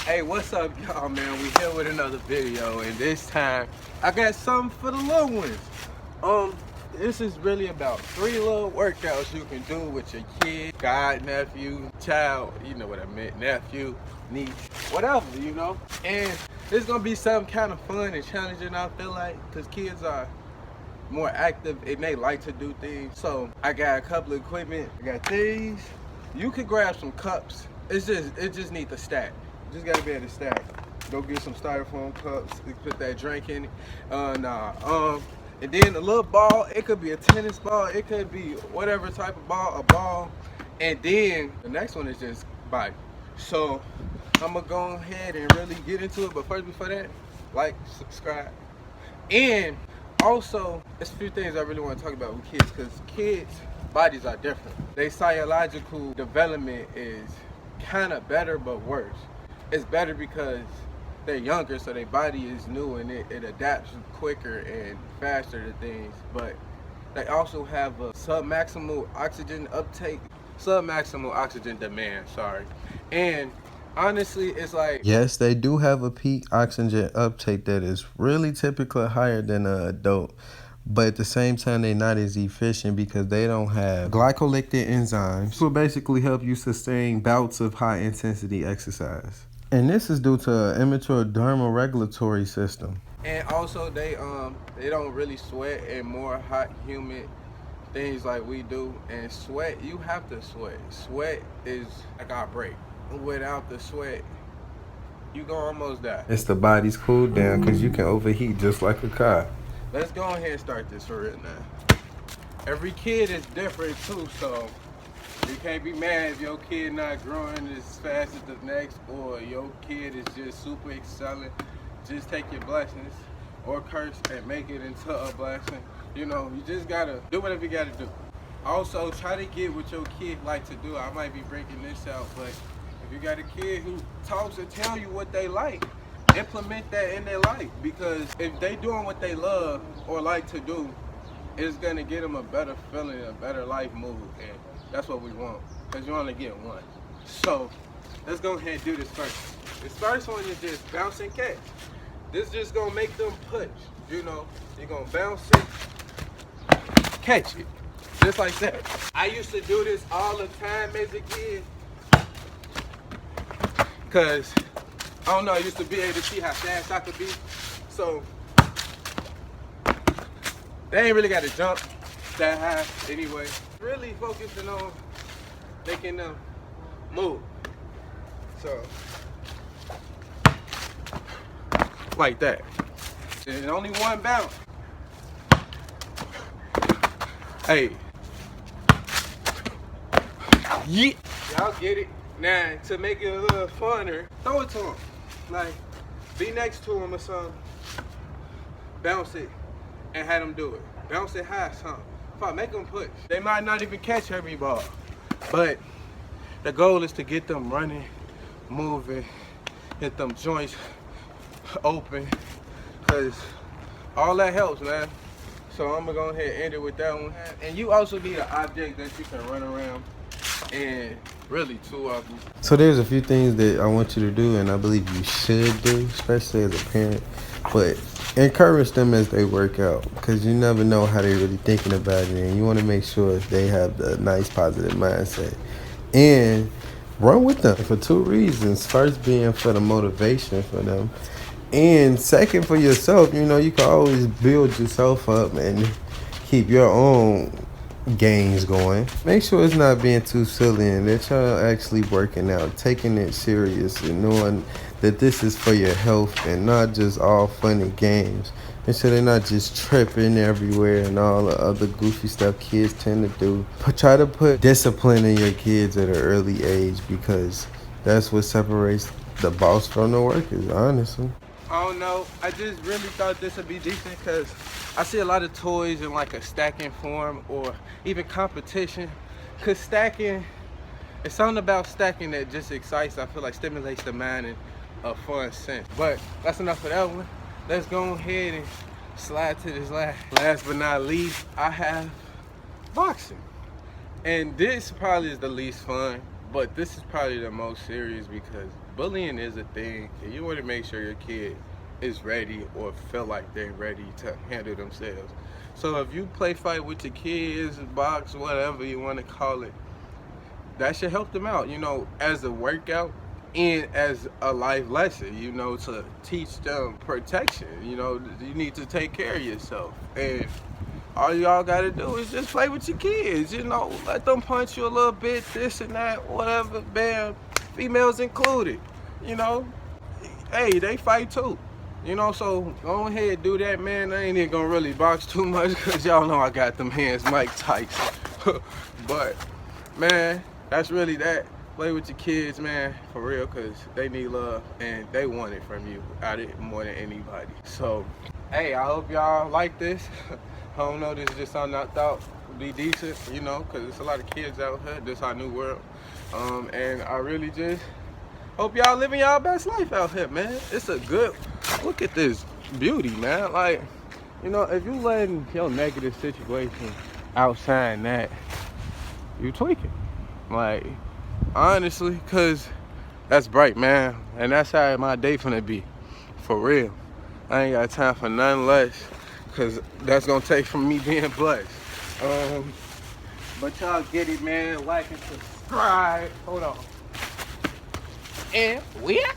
Hey, what's up, y'all, man? We here with another video, and this time I got something for the little ones. This is really about 3 little workouts you can do with your kid, god, nephew, child, you know what I meant, nephew, niece, whatever, you know? And it's gonna be something kind of fun and challenging, I feel like, because kids are more active and they like to do things. So I got a couple of equipment. I got these. You can grab some cups. It just needs to stack. You just gotta be able to stack. Go get some styrofoam cups. Put that drink in it. And then a little ball. It could be a tennis ball. It could be whatever type of ball. A ball. And then the next one is just bike. So I'm gonna go ahead and really get into it. But first, before that, like, subscribe, and also, there's a few things I really want to talk about with kids, because kids' bodies are different. Their psychological development is kind of better but worse. It's better because they're younger, so their body is new and it adapts quicker and faster to things. But they also have a submaximal oxygen demand, sorry. And honestly, it's like, yes, they do have a peak oxygen uptake that is really typically higher than an adult, but at the same time they're not as efficient because they don't have glycolytic enzymes, which will basically help you sustain bouts of high intensity exercise. And this is due to an immature dermoregulatory system. and also they don't really sweat in more hot, humid things like we do. And sweat, you have to sweat. Sweat is like our break. Without the sweat, you gonna almost die. It's the body's cool down because you can overheat just like a car. Let's go ahead and start this for real now. Every kid is different too, so you can't be mad if your kid not growing as fast as the next, or your kid is just super excelling. Just take your blessings or curse and make it into a blessing. You know, you just gotta do whatever you gotta do. Also, try to get what your kid like to do. I might be breaking this out, but if you got a kid who talks and tell you what they like, implement that in their life, because if they doing what they love or like to do, it's gonna get them a better feeling, a better life mood, and that's what we want, because you only get one. So let's go ahead and do this first. This first one is just bounce and catch. This just gonna make them push, you know. You're gonna bounce it, catch it, just like that. I used to do this all the time as a kid, because I don't know, I used to be able to see how fast I could be. So they ain't really got to jump that high anyway. Really focusing on making them move. So, like that. And only one bounce. Hey. Yeah. Y'all get it? Now, to make it a little funner, throw it to them. Like, be next to them or something. Bounce it and have them do it. Bounce it high, something. Make them push. They might not even catch every ball, but the goal is to get them running, moving, get them joints open, because all that helps, man. So I'm gonna go ahead and end it with that one. And you also need an object that you can run around, and really 2 of them. So there's a few things that I want you to do, and I believe you should do, especially as a parent. But encourage them as they work out, because you never know how they're really thinking about it, and you want to make sure they have the nice positive mindset. And run with them for 2 reasons. First being for the motivation for them, and second for yourself. You know, you can always build yourself up and keep your own gains going. Make sure it's not being too silly and that y'all actually working out, taking it serious, and knowing that this is for your health and not just all fun and games. And so they're not just tripping everywhere and all the other goofy stuff kids tend to do. But try to put discipline in your kids at an early age, because that's what separates the boss from the workers, honestly. I don't know. I just really thought this would be decent, because I see a lot of toys in like a stacking form or even competition. Because stacking, it's something about stacking that just excites, I feel like stimulates the mind in a fun sense. But that's enough of that one. Let's go ahead and slide to this last but not least. I have boxing. And this probably is the least fun, But this is probably the most serious because bullying is a thing, and you want to make sure your kid is ready or feel like they're ready to handle themselves. So if you play fight with your kids, box, whatever you want to call it, that should help them out, as a workout and as a life lesson, to teach them protection. You need to take care of yourself. And all y'all gotta do is just play with your kids, let them punch you a little bit, this and that, whatever, bam, females included, you know. Hey, they fight too. So go ahead, do that, man. I ain't even gonna really box too much because y'all know I got them hands Mike Tyson. But, man, that's really that. Play with your kids, man, for real, because they need love and they want it from you out of it more than anybody. So, hey, I hope y'all like this. I don't know, this is just something I thought would be decent, because there's a lot of kids out here. This is our new world. And I really just hope y'all living y'all best life out here, man. It's a good, look at this beauty, man. Like, if you letting your negative situation outshine that, you tweaking. Like, honestly, because that's bright, man. And that's how my day finna be. For real. I ain't got time for nothing less. Because that's going to take from me being blessed. But y'all get it, man. Like and subscribe. Hold on. And we out.